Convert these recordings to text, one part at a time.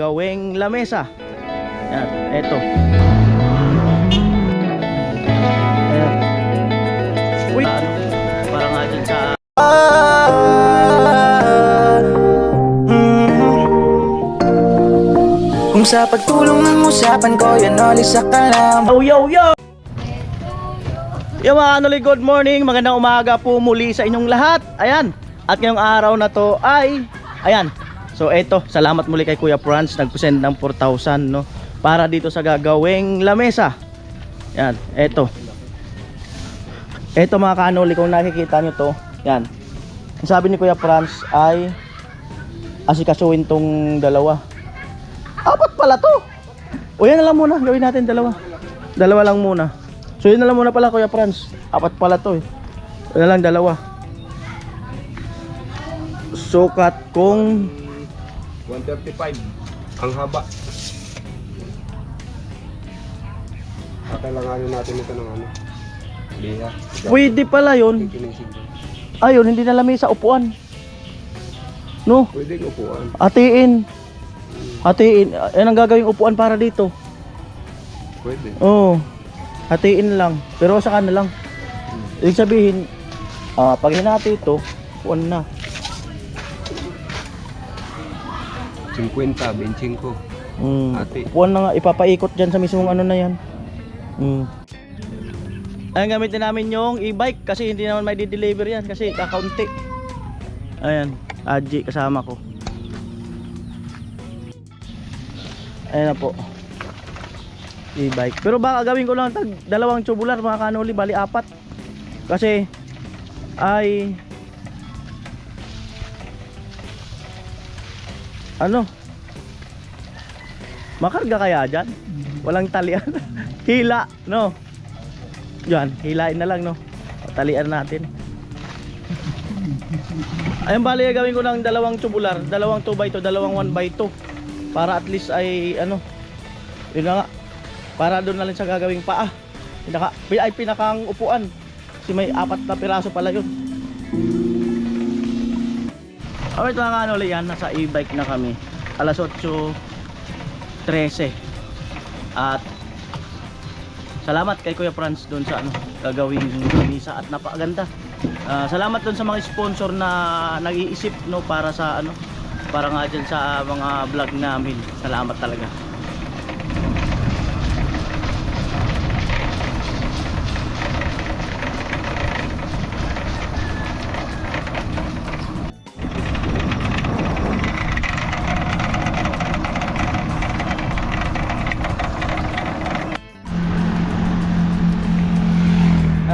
gagawing lamesa. Yan, eto. Ayan. Uy, para nga dyan sa Kung sa pagtulong ng usapan ko, yan olisa ka lang. yo! Yung mga kanoli, good morning, magandang umaga po muli sa inyong lahat. Ayan, at ngayong araw na to ay, ayan. So eto, salamat muli kay Kuya Franz, nagpresent ng 4,000 no, para dito sa gagawing lamesa. Yan, eto. Eto mga kanoli, kung nakikita nyo to, yan. Ang sabi ni Kuya Franz ay asikasuhin tong dalawa. Apat pala to. O yan na lang muna, gawin natin dalawa. Dalawa lang muna. So yun na lang muna pala Kuya Franz. Apat pala to eh. Yun na lang dalawa. Sukat kong 135 ang haba. Kailanganin natin ito ng ano, liha. pwede pala yun. Ayun, hindi na lamesa, upuan. No, Pwede upuan. hatiin. Hatiin. Yan ang gagawing upuan para dito. Pwede. Oo. Hatiin lang. Pero sa na lang. Ibig sabihin, pag hinati ito, upuan na. 50, 25. Hati. Upuan na nga, ipapaikot dyan sa mismong ano na yan. Ayan, gamitin namin yung e-bike kasi hindi naman may di-deliver yan kasi kakaunti. Ayan, Aji kasama ko. Ayan na po, e-bike. Pero baka gawin ko lang dalawang tubular mga kanoli, bali apat. Kasi ay ano, makarga kaya dyan? Walang talian. Hila, no? Yan, hilain na lang, no? Talian natin. Ayun, bali gawin ko ng dalawang tubular, dalawang 2x2, dalawang 1x2, para at least ay ano, yun na nga, para doon na lang sa gagawing paa. Ay pinakang upuan kasi may apat na piraso pala yun. Alright mga kanoli, yan, nasa e-bike na kami. Alas 8:13. At salamat kay Kuya Franz doon sa ano, gagawing misa at napakaganda. Salamat doon sa mga sponsor na nag-iisip no, para sa ano, para nga dyan sa mga vlog namin. Salamat talaga.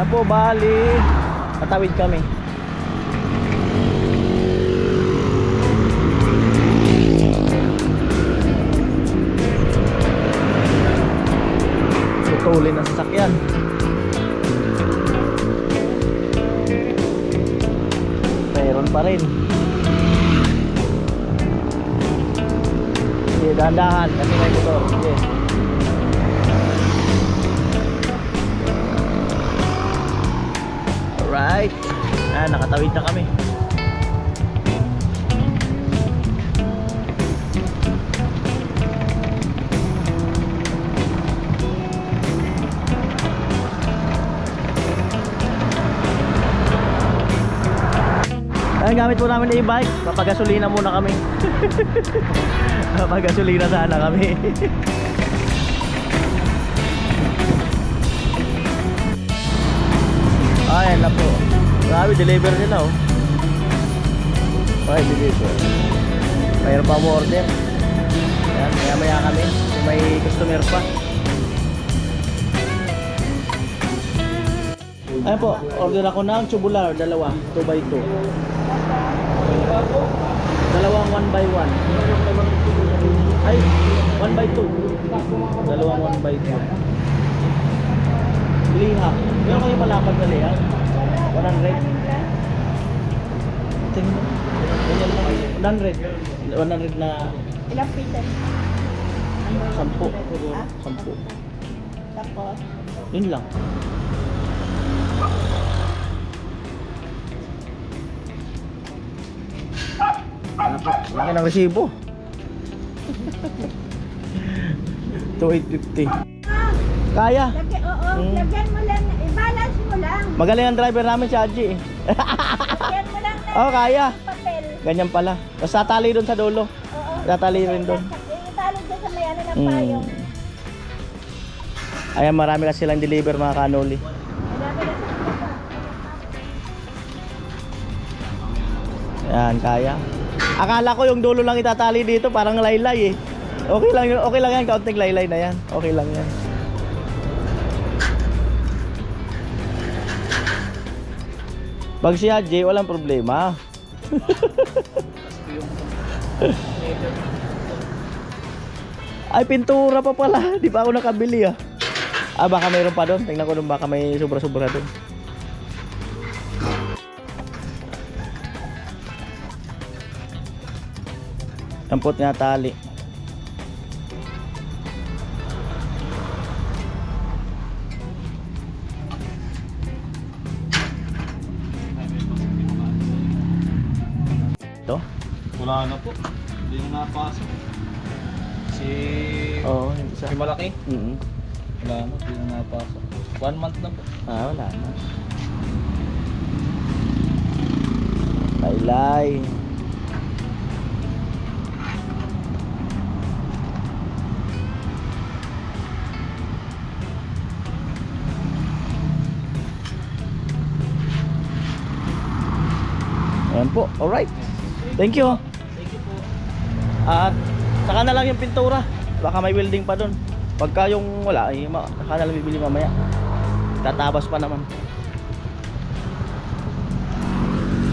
Po, bali tatawid kami. Putulin ang sasakyan. Mayroon pa rin. Sige, dahan-dahan kasi may motor. Sige. Alright, nakatawid na kami. Gamit po namin e-bike, papagasolina muna kami. Papagasolina sana kami. Ayan na po. Grabe, deliver nila oh. Okay, deliver. Mayroon pa mo order. Ayan, maya kami kung may customer pa. Ayan po, order ako ng tubular, dalawa, 2x2. Dalawang 1x1. Ay, 1x2. Dalawang 1x2. Liha. Meron kayo malapad na liha? 100? Tingnan mo. 100 na... Ilang pieces? 10. 10. Tapos? Yun lang. Laki ng resibo. 2,850. Kaya. Oo, lagyan mo lang, i-balance mo lang. Magaling ang driver namin si Haji eh. Lagyan mo lang ng Oo, kaya. papel. Ganyan pala. Tapos tatali doon sa dulo. Oo. Tatali rin doon. Italo doon sa may ano ng Mm. payong. Ayan, marami kasi silang deliver mga kanoli. Madami na sa baba. Ayan, kaya. Akala ko yung dulo lang itatali dito, parang laylay eh. Okay lang yun, okay lang yan, kaunting laylay na yan. Okay lang yan. Pag si Haji, walang problema. Ay, pintura pa pala. Di pa ako nakabili ah. Ah, baka mayroon pa doon. Tingnan ko doon, baka may sobra-sobra doon. Tampot nga tali. Ito? Wala na po. Hindi na napasok. Si... Oo, yung isa. Si malaki? Wala na, hindi na napasok. 1 month na po. Ah, wala na. Laylay. Ayan po, alright. Thank you. Thank you po. At saka na lang yung pintura. Baka may welding pa doon. Pagka yung wala, ay saka na lang bibili mamaya. Tatabas pa naman.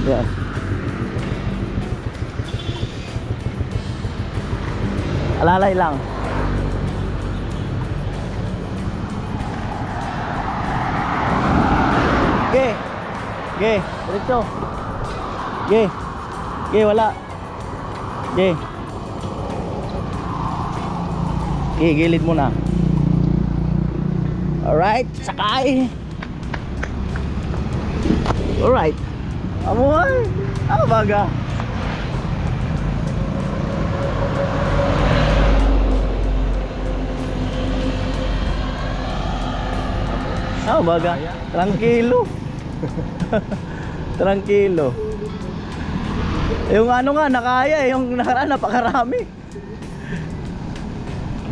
Yan. Alalay lang. Ge. Ge, diretso. Ge. Ge, wala. Ge. Ge, gilid muna. Alright, sakay. Alright. Amoy. Ano baga? Ano baga? Tranquilo. Tranquilo. Yung ano nga, nakaya eh. Yung nakaraan, napakarami.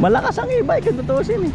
Malakas ang e-bike kung tutusin eh.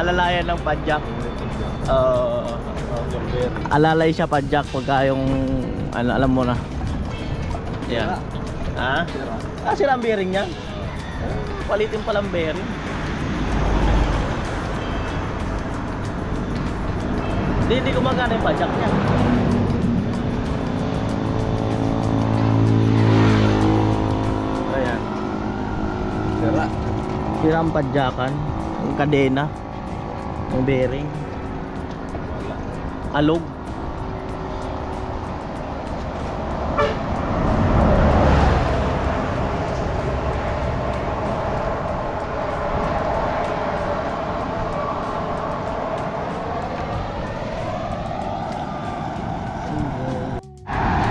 Alalayan ng padjak. Alalay siya padjak pagka yung ano, alam mo na. Yan. Ha? Ah, sira ang bearing niya. Palitin palang bearing. Hindi gumagana yung padjak niya. Ayan. Sira. Sira ang padjakan. Yung kadena. Yung bearing. Alog.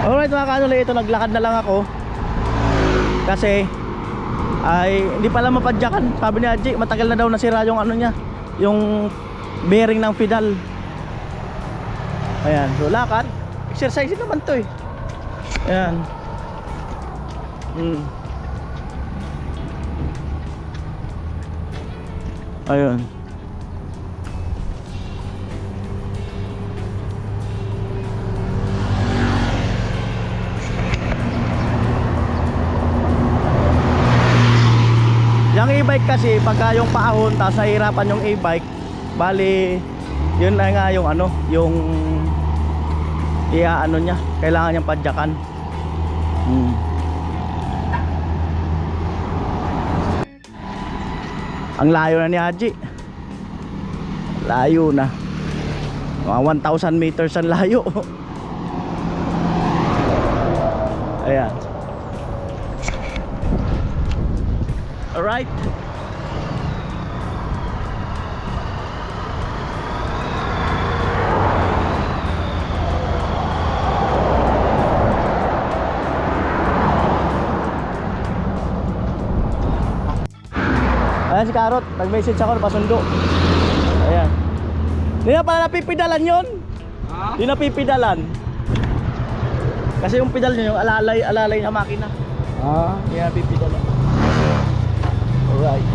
Alright mga kanuli, ito naglakad na lang ako. Kasi ay hindi pala mapadyakan. Sabi ni Haji, matagal na daw nasira yung ano niya, yung bearing ng pedal. Ayan, so lakad. Exercise naman to eh. Ayan. Ayun. Yung e-bike kasi pagka yung paahon tapos nahihirapan yung e-bike, bali yun na nga yung ano, yung ano niya, kailangan niyang padyakan. Ang layo na ni Haji. Layo na. Mga 1,000 meters ang layo. Ayan. Alright. Ayan si Karot, nag-message ako, pasundo. Ayan. Hindi na pala napipidalan yun. Ha? Hindi napipidalan. Kasi yung pedal nyo, yung alalay na makina. Hindi na napipidalan. Alright.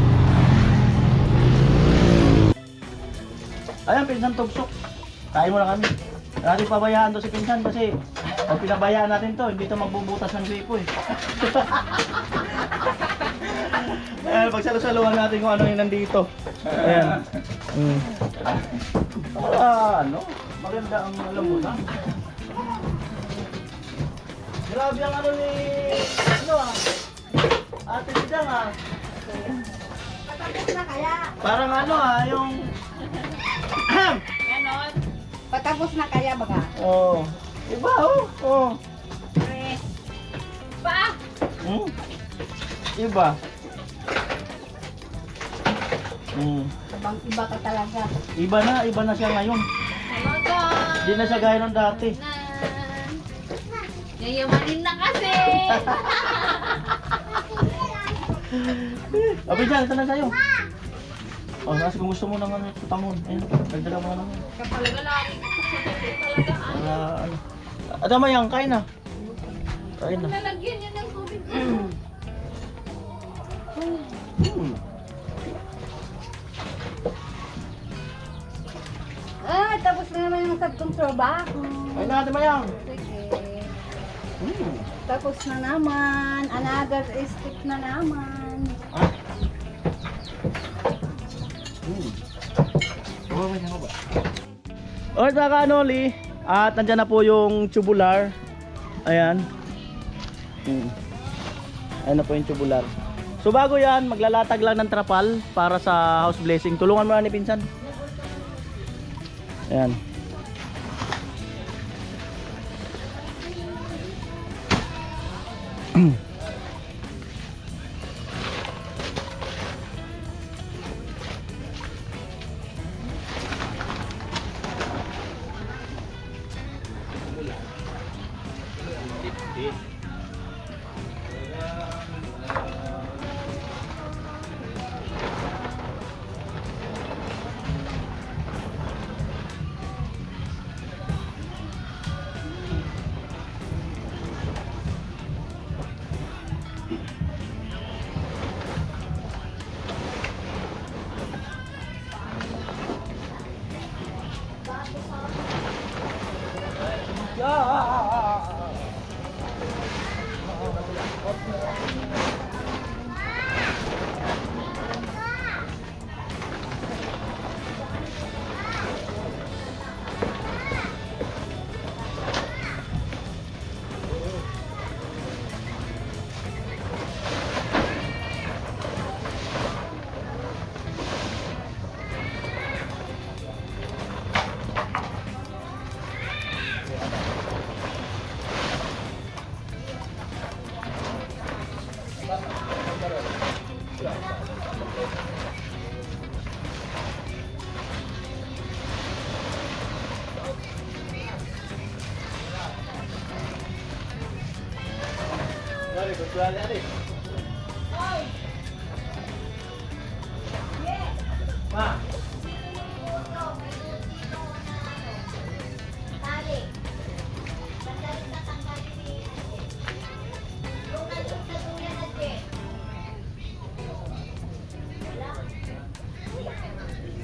Ayan, pinsan tugsok. Kain mo na kami. Natin pabayaan to si pinsan kasi pag pinabayaan natin to, hindi to magbubutas ng gripo eh. Ayan, pagsalo-saluhan natin kung ano yung nandito. Ayan. Ano? Maganda ang alam mo na. Grabe ang ano ni... Ate Bidang Patapos na kaya? Parang yung... Ganon. Patapos na kaya baga? Oh. Iba oh. Pa! Iba. Abang iba ka talaga. Iba na siya ngayon. Talaga. Hindi na siya gaya nung dati. Yayamanin na kasi. Abidjan, ito na sa'yo. Oh, kasi kung gusto mo ng tutamon, ayun, dagdagan mo na naman. Kapalaga lagi ko sa talaga. Ano. At tama yan, kain na. Kain na. Lalagyan niya ng tubig. Tapos na naman yung sabtong trabaho. Kain na natin mayang. Sige. Tapos na naman. Another stick na naman. Alright mga kanoli, at nandyan na po yung tubular. Ayan. Ayan na po yung tubular. So bago yan, maglalatag lang ng trapal para sa house blessing. Tulungan mo na ni pinsan. Ayan.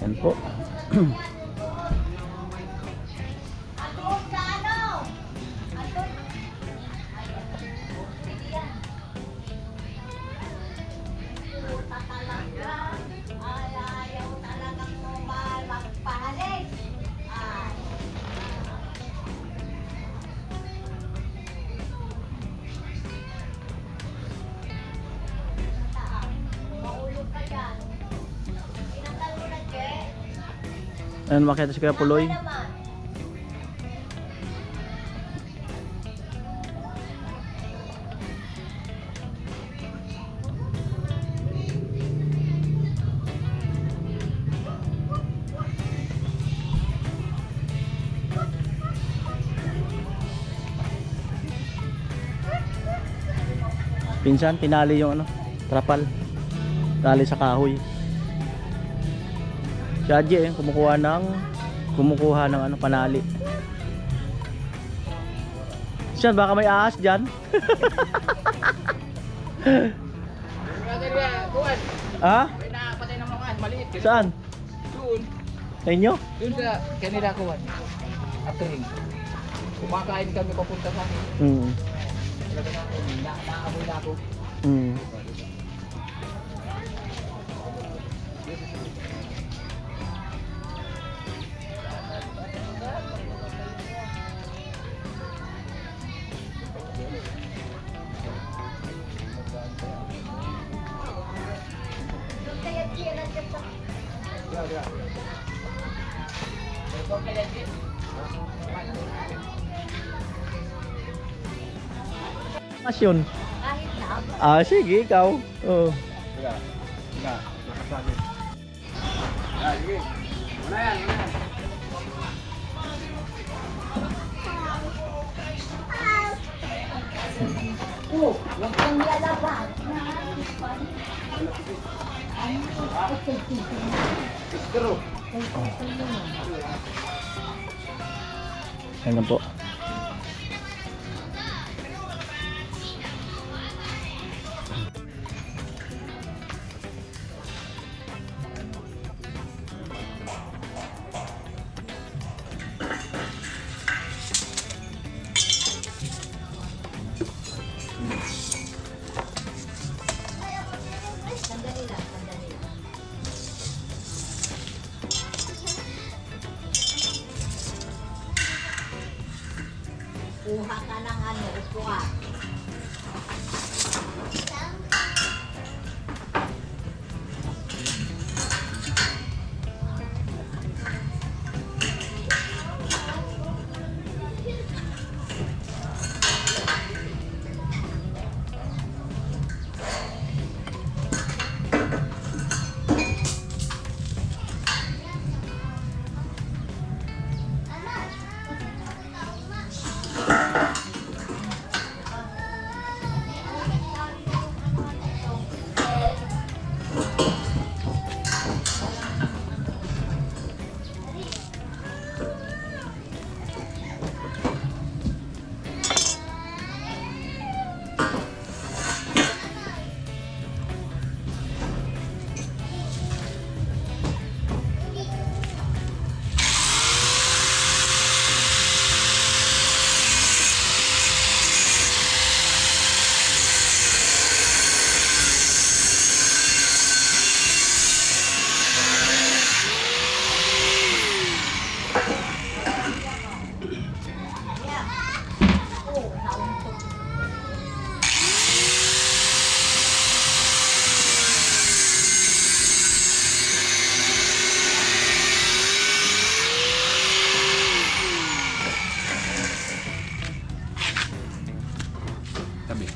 Yan po. Ayan, makita si Kuya Puloy. Pinsan, pinali yung ano, trapal. Tali sa kahoy. Si Adje kumukuha ng ano, panali. Siya, baka may ahas dyan. Ha? May nakapatay ng mga maliit. Saan? Doon. Sa inyo? Doon sa kanila kuwan. Atring. Kumakain kami papunta sa akin. Hmm. Talaga na ako. Naamoy na ako. Hmm. Asyon. Kahit na. Ah, sige, ikaw. Oh. Sige. Sige. Nakasabi. Sige. Muna yan. Huwag kang lalabas. Ayan po. Sandali lang, sandali lang. Kuha ka ng ano, upuan. Tabi.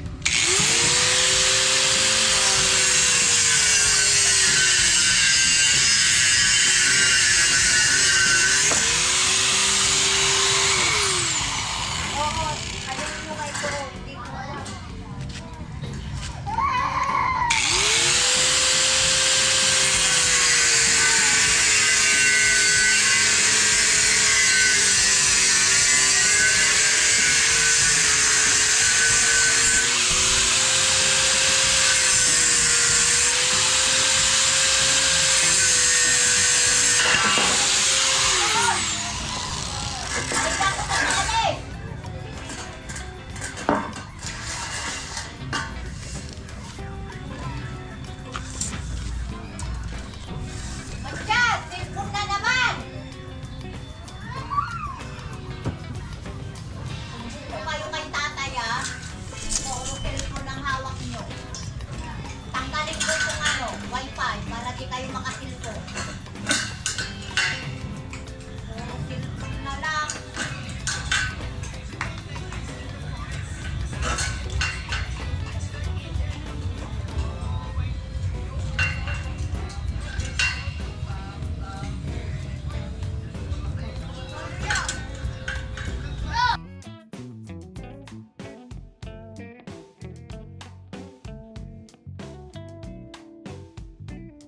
Magdad, cellphone na naman! Kung kayo kay tatay puro cellphone ang hawak nyo. Tanggalin ko itong wifi para di kayo makasilip